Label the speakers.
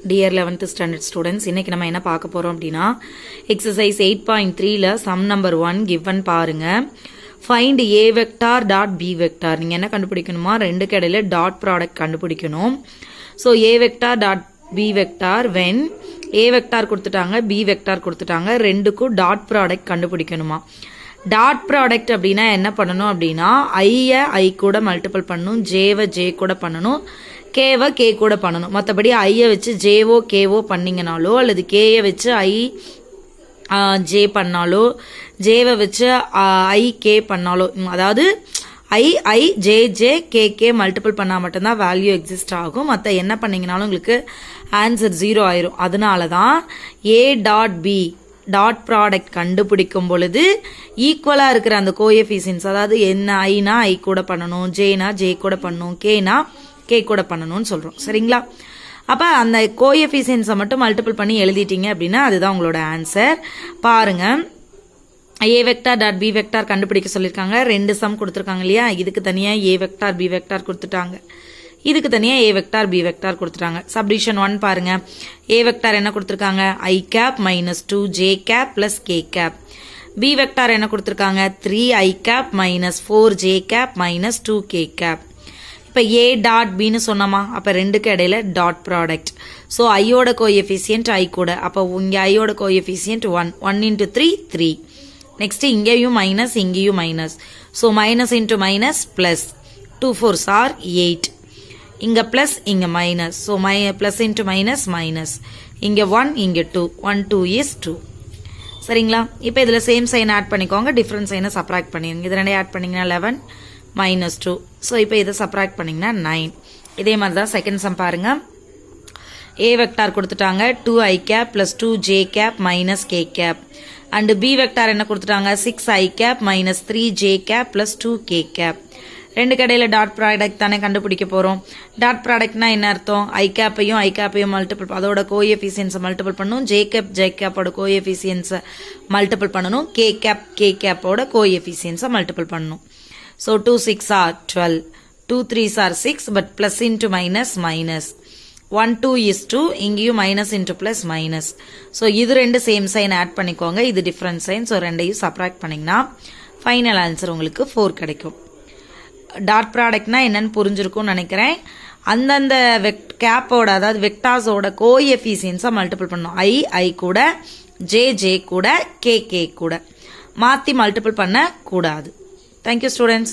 Speaker 1: Dear 11th standard students, இன்னைக்கு நம்ம என்ன பார்க்க போறோம் அப்படினா exercise 8.3ல sum number 1 given பாருங்க. Find a vector dot b vector. நீங்க என்ன கண்டுபிடிக்கணுமா, ரெண்டுக்கு இடையில டாட் ப்ராடக்ட் கண்டுபிடிக்கணும். So a vector dot b vector when a vector கொடுத்துட்டாங்க, b vector கொடுத்துட்டாங்க, ரெண்டுக்கும் டாட் ப்ராடக்ட் கண்டுபிடிக்கணுமா. டாட் ப்ராடக்ட் அப்படினா என்ன பண்ணணும் அப்படினா i கூட மல்டிபிள் பண்ணனும், j கூட பண்ணனும், k கூட பண்ணணும். மற்றபடி ஐயை வச்சு ஜேவோ கேவோ பண்ணிங்கனாலோ அல்லது கேயை வச்சு ஜே பண்ணாலோ ஜேவை வச்சு கே பண்ணாலோ, அதாவது ஜே கே மல்டிபிள் பண்ணால் மட்டும்தான் வேல்யூ எக்ஸிஸ்ட் ஆகும். மற்ற என்ன பண்ணிங்கனாலும் உங்களுக்கு ஆன்சர் 0 ஆயிரும். அதனால தான் A dot B dot product கண்டுபிடிக்கும் பொழுது ஈக்குவலாக இருக்கிற அந்த கோஎஃபிஷியன்ஸ், அதாவது என்ன ஐனா ஐ கூட பண்ணணும், ஜேனா ஜே கூட பண்ணணும், கேனா கே கூட பண்ணணும்னு சொல்கிறோம். சரிங்களா? அப்போ அந்த கோஎஃபிஷியன்ஸை மட்டும் மல்டிபிள் பண்ணி எழுதிட்டீங்க அப்படின்னா அதுதான் உங்களோட ஆன்சர். பாருங்க, A vector dot B vector கண்டுபிடிக்க சொல்லியிருக்காங்க. ரெண்டு சம் கொடுத்துருக்காங்க இல்லையா, இதுக்கு தனியாக ஏ வெக்டார் பி வெக்டார் கொடுத்துட்டாங்க, இதுக்கு தனியாக ஏ வெக்டார் பி வெக்டார் கொடுத்துட்டாங்க. சப்டிவிஷன் 1 பாருங்க, ஏ வெக்டார் என்ன கொடுத்துருக்காங்க, I cap minus 2 J cap plus K cap. B vector என்ன கொடுத்துருக்காங்க, 3 I cap minus 4 J cap minus 2 K cap. இப்போ ஏ டாட் பின்னு சொன்னோமா, அப்போ ரெண்டுக்கு இடையில டாட் ப்ராடக்ட். ஸோ ஐயோட கோஎஃபிஷியன்ட் ஐ கூட, அப்போ இங்கே ஐயோட கோஎஃபிஷியன்ட் 1 இன்ட்டு 3 3. நெக்ஸ்ட் இங்கேயும் மைனஸ் இங்கேயும் minus, so minus into minus plus, 2 4s are 8. இங்கே பிளஸ் இங்கே minus, so plus into minus minus, இங்கே 1 இங்கே 2, 1 2 is 2. சரிங்களா? இப்போ இதில் சேம் சைன் ஆட் பண்ணிக்கோங்க, டிஃப்ரெண்ட் சைனை சப்ராக்ட் பண்ணிடுங்க. இது ரெண்டே ஆட் பண்ணிங்கன்னா 11 மைனஸ் 2. ஸோ இப்போ இதை சப்ராக்ட் பண்ணிங்கன்னா 9. இதே மாதிரி தான் செகண்ட் சம் பாருங்க. ஏ வெக்டார் கொடுத்துட்டாங்க 2 I cap plus 2 J cap minus K cap. And B vector என்ன கொடுத்துட்டாங்க, 6 I cap minus 3 J cap plus 2 K cap. ரெண்டு கடையில் டாட் ப்ராடக்ட் தானே கண்டுபிடிக்க போகிறோம். டாட் ப்ராடக்ட்னா என்ன அர்த்தம், ஐ கேப்பையும் மல்டிபிள், அதோட கோஎஃபிஷியன்ஸை மல்டிபிள் பண்ணணும், ஜே கேப்போட கோஎஃபிஷியன்ஸை மல்டிபிள் பண்ணணும், கே கேப்போட கோஎஃபிஷியன்ஸை மல்டிபிள் பண்ணணும். So 2 6 are 12, 2 3s are 6, but plus into minus minus, 1 2 is 2, இங்கேயும் minus into plus minus. So இது ரெண்டு சேம் சைன் ஆட் பண்ணிக்கோங்க, இது டிஃப்ரெண்ட் சைன். ஸோ ரெண்டையும் சப்ராக்ட் பண்ணிங்கன்னா ஃபைனல் ஆன்சர் உங்களுக்கு 4 கிடைக்கும். டாட் ப்ராடக்ட்னா என்னன்னு புரிஞ்சிருக்கும்னு நினைக்கிறேன். அந்தந்த கேப்போட, அதாவது வெக்டார்ஸோட கோஎஃபிஷியன்ஸை மல்டிபிள் பண்ணணும். ஐ கூட, ஜே கூட, கே கூட மாற்றி மல்டிபிள் பண்ண கூடாது. Thank you students.